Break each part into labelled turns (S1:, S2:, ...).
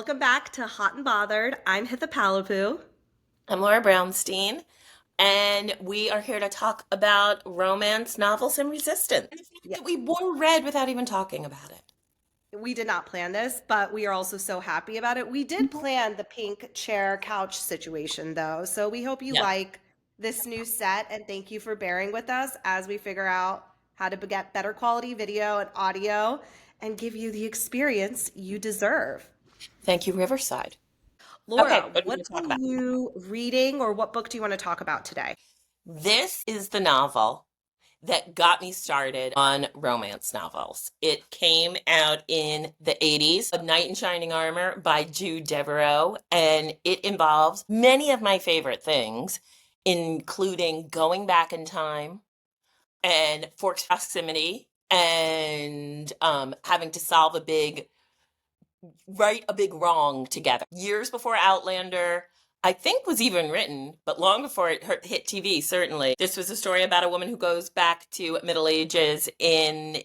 S1: Welcome back to Hot and Bothered. I'm Hitha Palapu.
S2: I'm Laura Brownstein, and we are here to talk about romance novels and resistance. And the fact
S1: Yeah,
S2: that we were read without even talking about it.
S1: we did not plan this, but we are also so happy about it. We did plan the pink chair couch situation though, so we hope you
S2: Yeah.
S1: like this new set and thank you for bearing with us as we figure out how to get better quality video and audio and give you the experience you deserve.
S2: Thank you, Riverside. Okay,
S1: Laura,
S2: what are we
S1: what
S2: going to
S1: are
S2: talk about?
S1: you reading or what book do you want to talk about today?
S2: This is the novel that got me started on romance novels. It came out in the 80s, A Knight in Shining Armor by Jude Deveraux, and it involves many of my favorite things, including going back in time and forced proximity and having to solve right a big wrong together. Years before Outlander, I think was even written, but long before it hit TV, certainly. This was a story about a woman who goes back to Middle Ages in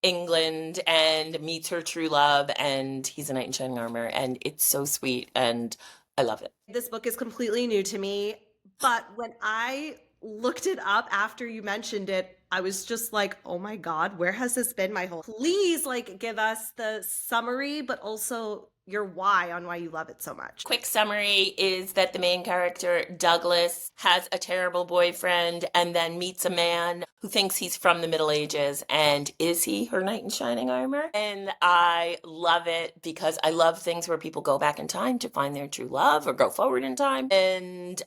S2: England and meets her true love, and he's a knight in shining armor, and it's so sweet, and I love it.
S1: This book is completely new to me, but when I looked it up after you mentioned it, I was just like, oh my God, where has this been my whole? Please, like, give us the summary, but also your why on why you love it so much.
S2: Quick summary is that the main character, Douglas, has a terrible boyfriend and then meets a man who thinks he's from the Middle Ages. And is he her knight in shining armor? And I love it because I love things where people go back in time to find their true love or go forward in time. And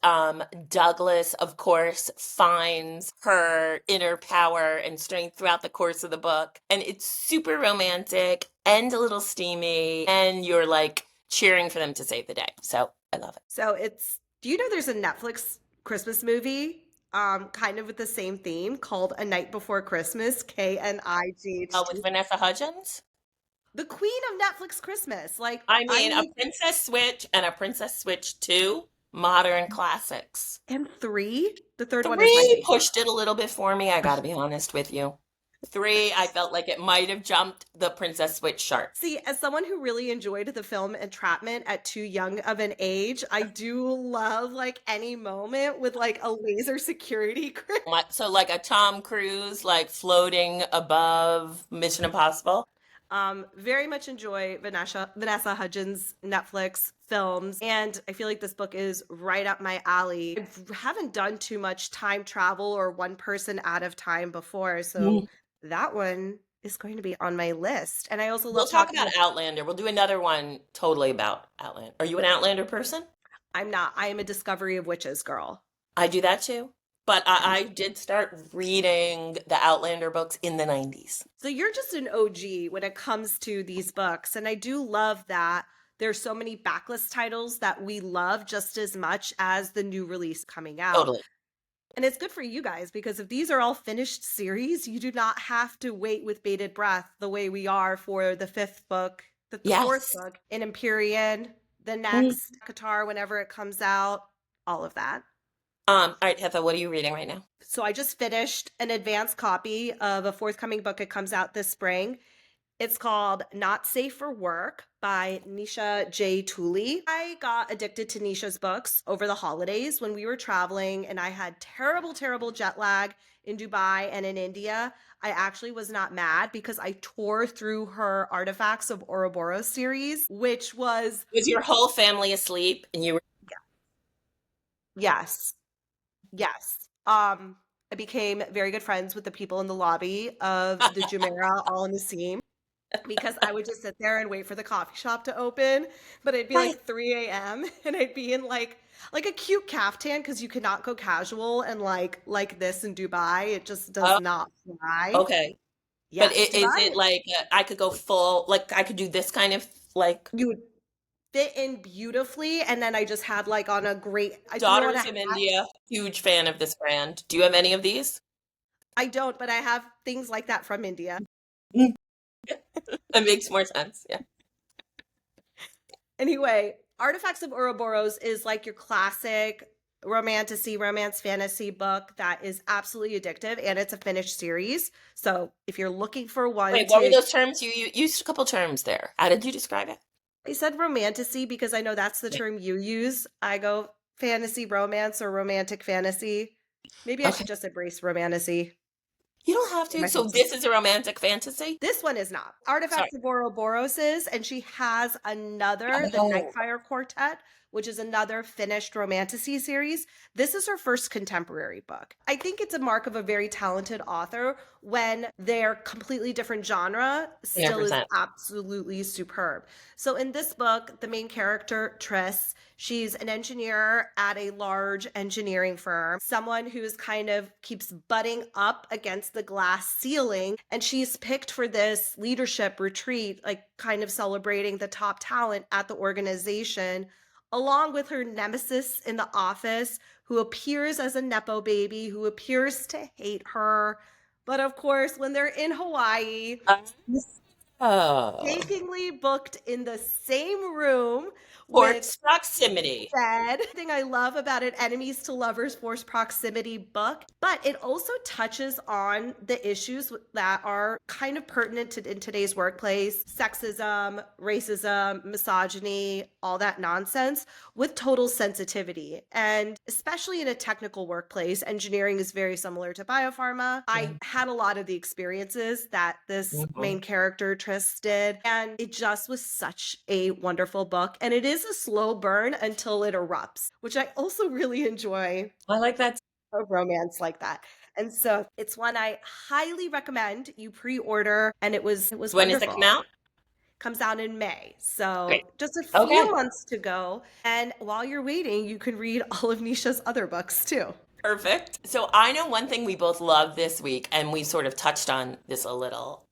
S2: Douglas, of course, finds her inner power and strength throughout the course of the book. And it's super romantic and a little steamy, and you're like cheering for them to save the day. So I love it.
S1: So do you know there's a Netflix Christmas movie, kind of with the same theme called A Night Before Christmas,
S2: Oh, with
S1: KNIGHT.
S2: Vanessa Hudgens?
S1: The queen of Netflix Christmas. Like,
S2: I
S1: I
S2: mean, a
S1: need,
S2: Princess Switch and a Princess Switch 2, modern classics.
S1: and three. The third one is my
S2: Three
S1: favorite.
S2: pushed it a little bit for me, I gotta be honest with you. Three, I felt like it might have jumped the Princess Switch shark.
S1: See, as someone who really enjoyed the film Entrapment at too young of an age, I do love like any moment with like a laser security grid.
S2: So like a Tom Cruise like floating above Mission Impossible.
S1: Very much enjoy Vanessa Hudgens Netflix films, and I feel like this book is right up my alley. I haven't done too much time travel or one person out of time before, so that one is going to be on my list. And I also
S2: We'll
S1: love
S2: talk
S1: talking.
S2: about Outlander. We'll do another one totally about Outlander. Are you an Outlander person?
S1: I'm not. I am a Discovery of Witches girl.
S2: I do that too. But I did start reading the Outlander books in the 90s.
S1: So you're just an OG when it comes to these books. And I do love that there's so many backlist titles that we love just as much as the new release coming out.
S2: Totally.
S1: And it's good for you guys because if these are all finished series, you do not have to wait with bated breath the way we are for the fifth book, the fourth
S2: Yes.
S1: book in Empyrean, the
S2: Mm.
S1: next Qatar whenever it comes out, all of that.
S2: All right, Heather, what are you reading right now?
S1: So I just finished an advanced copy of a forthcoming book. It comes out this spring. It's called Not Safe for Work by Nisha J. Tooley. I got addicted to Nisha's books over the holidays when we were traveling and I had terrible, terrible jet lag in Dubai and in India. I actually was not mad because I tore through her Artifacts of Ouroboros series, which was,
S2: Was your whole family asleep and you were
S1: yes, yes. I became very good friends with the people in the lobby of the Jumeirah Al Naseem because I would just sit there and wait for the coffee shop to open, but it'd be
S2: right?
S1: like 3 a.m. and I'd be in like a cute caftan because you cannot go casual and like this in Dubai. It just does
S2: Oh,
S1: not fly.
S2: okay. But
S1: Yes,
S2: is
S1: Dubai.
S2: it like I could go full, like I could do this kind of like
S1: You would fit in beautifully, and then I just had like on a great. I threw on a
S2: daughters of
S1: hat.
S2: India, huge fan of this brand. Do you have any of these?
S1: I don't, but I have things like that from India.
S2: Mm. That makes more sense. Yeah.
S1: Anyway, Artifacts of Ouroboros is like your classic romance fantasy book that is absolutely addictive and it's a finished series. So if you're looking for one
S2: Wait, what were
S1: to
S2: those terms you used? A couple terms there. How did you describe it?
S1: I said romantasy because I know that's the
S2: Yeah.
S1: term you use. I go fantasy romance or romantic fantasy. Maybe I
S2: Okay.
S1: should just embrace romantasy.
S2: You don't have
S1: Get
S2: to.
S1: my
S2: So
S1: hopes up.
S2: this is a romantic fantasy?
S1: This one is not.
S2: Sorry.
S1: Artifacts of Ouroboros is, and she has another, the
S2: Oh,
S1: Nightfire Quartet, which is another finished romantasy series. This is her first contemporary book. I think it's a mark of a very talented author when their completely different genre still is
S2: 100%.
S1: absolutely superb. So in this book, the main character, Triss, she's an engineer at a large engineering firm, someone who's kind of keeps butting up against the glass ceiling. And she's picked for this leadership retreat, like kind of celebrating the top talent at the organization, along with her nemesis in the office, who appears as a Nepo baby, who appears to hate her. But of course, when they're in Hawaii,
S2: Oh,
S1: mistakenly booked in the same room with
S2: sports proximity.
S1: said thing I love about an enemies to lovers forced proximity book, but it also touches on the issues that are kind of pertinent in today's workplace: sexism, racism, misogyny, all that nonsense, with total sensitivity. And especially in a technical workplace, engineering is very similar to biopharma.
S2: Yeah.
S1: I had a lot of the experiences that this
S2: Mhm.
S1: main character Tris did, and it just was such a wonderful book. And it is a slow burn until it erupts, which I also really enjoy
S2: I like that.
S1: a romance like that. And so it's one I highly recommend you pre-order, and it was
S2: When does it come
S1: wonderful.
S2: out?
S1: Comes out in May.
S2: Great.
S1: So just a few
S2: Okay.
S1: months to go. And while you're waiting, you can read all of Nisha's other books too.
S2: Perfect. So I know one thing we both love this week, and we sort of touched on this a little.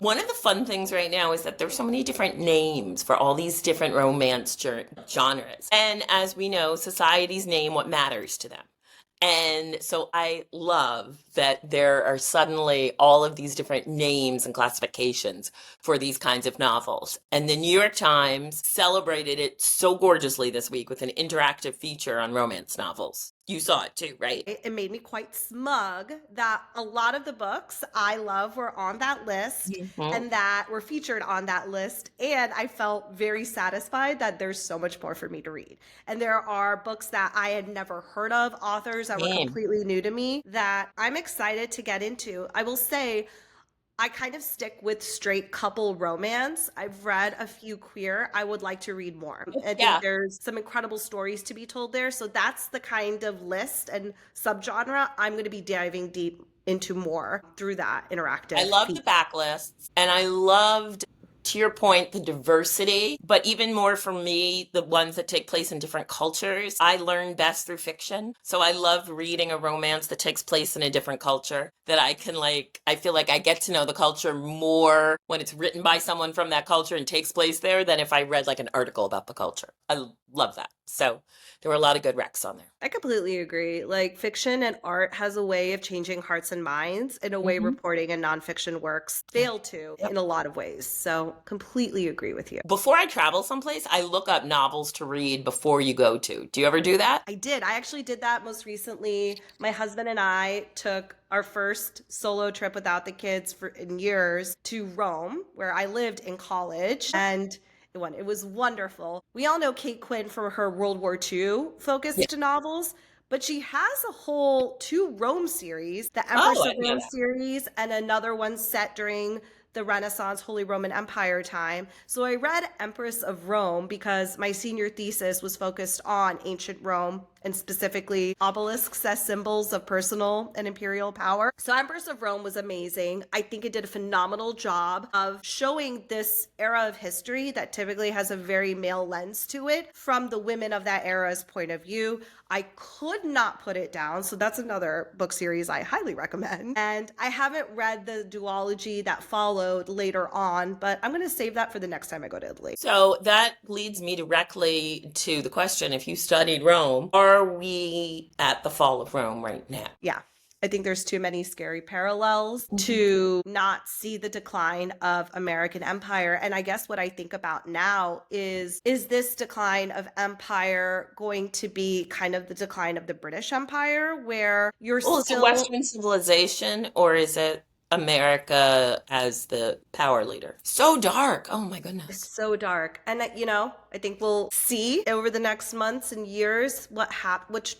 S2: One of the fun things right now is that there's so many different names for all these different romance genres. And as we know, societies name what matters to them. And so I love that there are suddenly all of these different names and classifications for these kinds of novels. And the New York Times celebrated it so gorgeously this week with an interactive feature on romance novels. You saw it too, right?
S1: It made me quite smug that a lot of the books I love were on that list
S2: Mhm.
S1: and that were featured on that list. And I felt very satisfied that there's so much more for me to read. And there are books that I had never heard of, authors that were
S2: Same.
S1: completely new to me, that I'm excited to get into. I will say, I kind of stick with straight couple romance. I've read a few queer. I would like to read more. I think
S2: Yeah.
S1: there's some incredible stories to be told there. So that's the kind of list and subgenre I'm going to be diving deep into more through that
S2: I
S1: interactive
S2: love the
S1: feature.
S2: backlists, and I loved, to your point, the diversity, but even more for me, the ones that take place in different cultures. I learn best through fiction. So I love reading a romance that takes place in a different culture that I can I feel like I get to know the culture more when it's written by someone from that culture and takes place there than if I read like an article about the culture. I love that. So there were a lot of good recs on there.
S1: I completely agree. Like fiction and art has a way of changing hearts and minds in a way
S2: Hmm.
S1: reporting and nonfiction works
S2: Yeah.
S1: fail to
S2: Yep.
S1: in a lot of ways. So completely agree with you.
S2: Before I travel someplace, I look up novels to read before you go to. Do you ever do that?
S1: I did. I actually did that most recently. My husband and I took our first solo trip without the kids for in years to Rome, where I lived in college, and it was wonderful. We all know Kate Quinn from her World War II
S2: Yeah.
S1: focused novels, but she has a whole two Rome series, the
S2: Oh,
S1: Empress
S2: I
S1: of
S2: didn't know
S1: Rome
S2: that.
S1: series, and another one set during the Renaissance Holy Roman Empire time. So I read Empress of Rome because my senior thesis was focused on ancient Rome and specifically obelisks as symbols of personal and imperial power. So Empress of Rome was amazing. I think it did a phenomenal job of showing this era of history that typically has a very male lens to it from the women of that era's point of view. I could not put it down. So that's another book series I highly recommend. And I haven't read the duology that followed later on, but I'm going to save that for the next time I go to Italy.
S2: So that leads me directly to the question, if you studied Rome, are we at the fall of Rome right now?
S1: Yeah. I think there's too many scary parallels
S2: Mhm.
S1: to not see the decline of American empire. And I guess what I think about now is this decline of empire going to be kind of the decline of the British Empire, where you're
S2: Well, is it
S1: still
S2: Western civilization or is it? America as the power leader. So dark. Oh my
S1: It's
S2: goodness.
S1: so dark. And I think we'll see over the next months and years what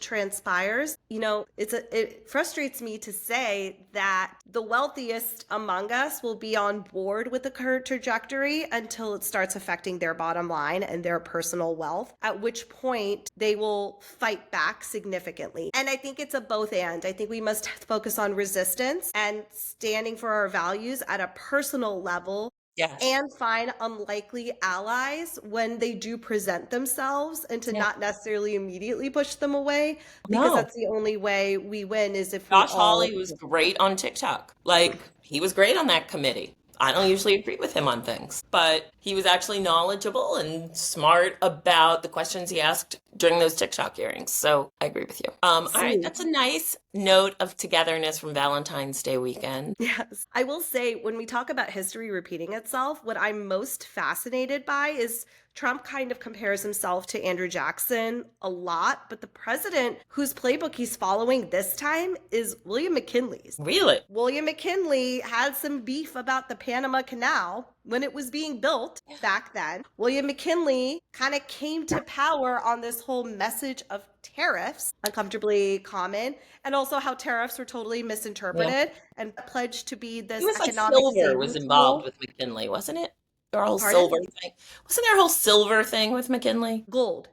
S1: transpires. It frustrates me to say that the wealthiest among us will be on board with the current trajectory until it starts affecting their bottom line and their personal wealth, at which point they will fight back significantly. And I think it's a both and. I think we must focus on resistance and standing for our values at a personal level
S2: Yes.
S1: and find unlikely allies when they do present themselves, and to
S2: Yeah.
S1: not necessarily immediately push them away, because
S2: No.
S1: that's the only way we win is if we
S2: Josh
S1: all.
S2: Hawley was great on TikTok. Like, he was great on that committee. I don't usually agree with him on things, but he was actually knowledgeable and smart about the questions he asked during those TikTok hearings. So I agree with you. All right,
S1: See.
S2: that's a nice note of togetherness from Valentine's Day weekend.
S1: Yes. I will say, when we talk about history repeating itself, what I'm most fascinated by is Trump kind of compares himself to Andrew Jackson a lot, but the president whose playbook he's following this time is William McKinley's.
S2: Really?
S1: William McKinley had some beef about the Panama Canal when it was being built back then. William McKinley kind of came to power on this whole message of tariffs, uncomfortably common, and also how tariffs were totally
S2: Yeah.
S1: misinterpreted and pledged to be
S2: It
S1: this
S2: was like
S1: economic
S2: silver was
S1: savings
S2: involved
S1: tool.
S2: with McKinley, wasn't it? Their whole
S1: Pardon?
S2: silver thing. Wasn't there a whole silver thing with McKinley?
S1: Gold.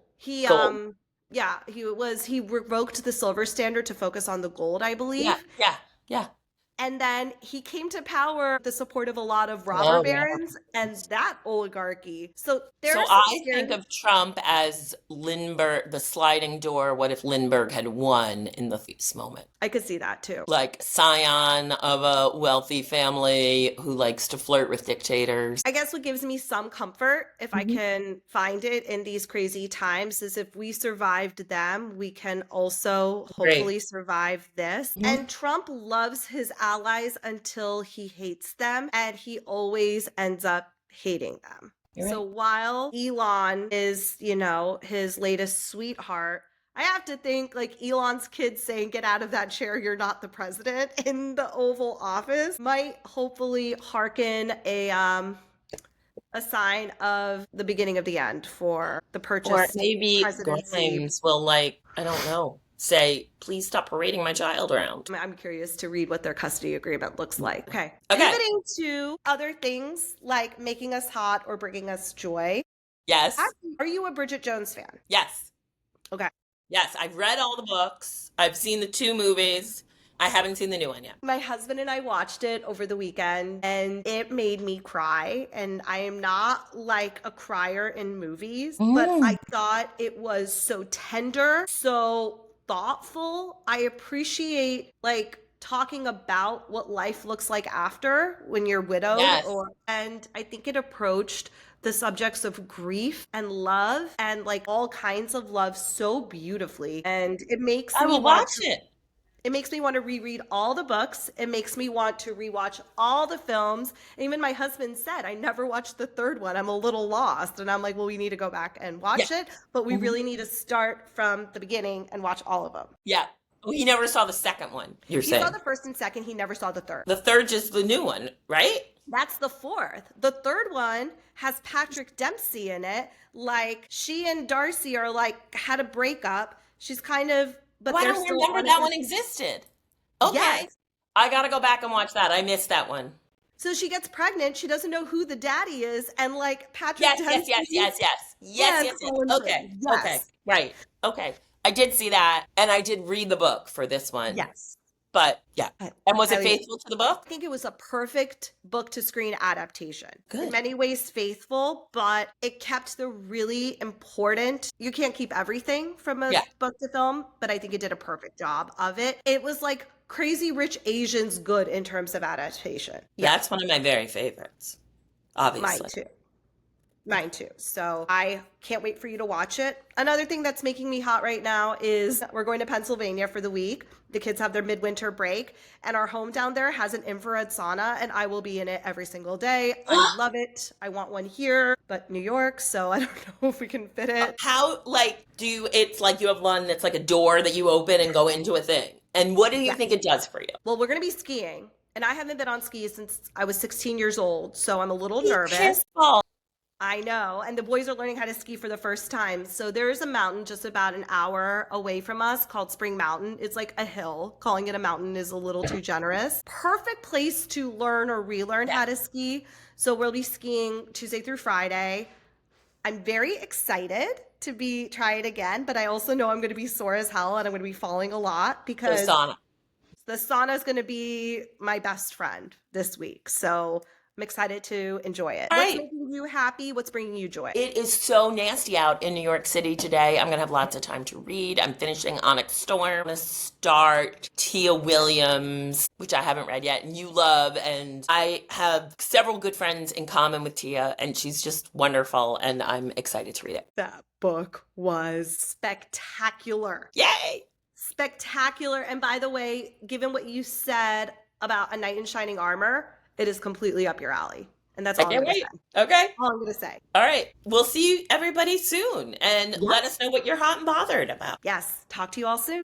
S2: Gold.
S1: Yeah, he revoked the silver standard to focus on the gold, I
S2: Yeah,
S1: believe.
S2: yeah, yeah.
S1: And then he came to power with the support of a lot of robber
S2: Oh, yeah.
S1: barons and that oligarchy. So there
S2: So
S1: are some
S2: I think
S1: scary.
S2: of Trump as Lindbergh, the sliding door. What if Lindbergh had won in the feast moment?
S1: I could see that too.
S2: Like scion of a wealthy family who likes to flirt with dictators.
S1: I guess what gives me some comfort, if I
S2: Mhm.
S1: can find it in these crazy times, is if we survived them, we can also
S2: Great.
S1: hopefully survive this.
S2: Mhm.
S1: And Trump loves his allies until he hates them, and he always ends up hating them.
S2: You're
S1: So
S2: right.
S1: while Elon is, his latest sweetheart, I have to think like Elon's kids saying, "Get out of that chair, you're not the president," in the Oval Office might hopefully hearken a sign of the beginning of the end for the
S2: Or
S1: purchased
S2: maybe
S1: presidency.
S2: Grimes will, like, I don't know, say, please stop parading my child around.
S1: I'm curious to read what their custody agreement looks like. Okay.
S2: Okay.
S1: Pivoting to other things like making us hot or bringing us joy.
S2: Yes.
S1: Are you a Bridget Jones fan?
S2: Yes.
S1: Okay.
S2: Yes. I've read all the books. I've seen the two movies. I haven't seen the new one yet.
S1: My husband and I watched it over the weekend and it made me cry. And I am not like a crier in movies, but I
S2: Mm.
S1: thought it was so tender, so thoughtful. I appreciate like talking about what life looks like after when you're widowed,
S2: Yes.
S1: and I think it approached the subjects of grief and love and like all kinds of love so beautifully. And
S2: I will watch it.
S1: it makes me want to reread all the books. It makes me want to rewatch all the films. And even my husband said, I never watched the third one. I'm a little lost. And I'm like, well, we need to go back and
S2: Yeah.
S1: watch it, but we
S2: Mhm.
S1: really need to start from the beginning and watch all of them.
S2: Yeah. Oh, he never saw the second one, you're
S1: He saw
S2: saying.
S1: the first and second, he never saw the third.
S2: The third is the new one, right?
S1: That's the fourth. The third one has Patrick Dempsey in it. Like she and Darcy are like had a breakup. She's kind of, but
S2: Oh, I
S1: they're
S2: don't
S1: still
S2: remember
S1: on a
S2: that
S1: good.
S2: one existed. Okay.
S1: Yes.
S2: I gotta go back and watch that. I missed that one.
S1: So she gets pregnant. She doesn't know who the daddy is, and like Patrick
S2: Yes, yes,
S1: Dempsey.
S2: yes, yes, yes. Yes,
S1: Yeah,
S2: yes, yes.
S1: Colin
S2: Okay.
S1: Firth.
S2: Okay.
S1: Yes.
S2: Right. Okay. I did see that, and I did read the book for this one.
S1: Yes.
S2: But yeah.
S1: I
S2: And was it
S1: highly-
S2: faithful to the book?
S1: I think it was a perfect book to screen adaptation.
S2: Good.
S1: In many ways faithful, but it kept the really important. You can't keep everything from a
S2: Yeah.
S1: book to film, but I think it did a perfect job of it. It was like Crazy Rich Asians good in terms of adaptation. Yeah,
S2: That's one of my very favorites, obviously.
S1: mine too. Mine too. So I can't wait for you to watch it. Another thing that's making me hot right now is we're going to Pennsylvania for the week. The kids have their midwinter break, and our home down there has an infrared sauna, and I will be in it every single day. I love it. I want one here, but New York, so I don't know if we can fit it.
S2: How, like, it's like you have one that's like a door that you open and go into a thing. And what do you
S1: Yeah.
S2: think it does for you?
S1: Well, we're going to be skiing. And I haven't been on skis since I was 16 years old, so I'm a little
S2: Be
S1: nervous.
S2: careful.
S1: I know. And the boys are learning how to ski for the first time. So there's a mountain just about an hour away from us called Spring Mountain. It's like a hill. Calling it a mountain is a little too generous. Perfect place to learn or relearn
S2: Yeah.
S1: how to ski. So we'll be skiing Tuesday through Friday. I'm very excited to be try it again, but I also know I'm going to be sore as hell and I'm going to be falling a lot
S2: So
S1: because
S2: sauna.
S1: the sauna is going to be my best friend this week. So I'm excited to enjoy it.
S2: All
S1: What's
S2: right.
S1: making you happy? What's bringing you joy?
S2: It is so nasty out in New York City today. I'm going to have lots of time to read. I'm finishing Onyx Storm. I'm going to start Tia Williams, which I haven't read yet, and you love. And I have several good friends in common with Tia, and she's just wonderful, and I'm excited to read it.
S1: That book was spectacular.
S2: Yay!
S1: Spectacular. And by the way, given what you said about A Knight in Shining Armor, it is completely up your alley. And that's
S2: I
S1: all I'm
S2: can't
S1: going to
S2: wait.
S1: say.
S2: Okay.
S1: All I'm going to say.
S2: All right. We'll see you everybody soon, and let us know what you're hot and bothered about.
S1: Yes. Talk to you all soon.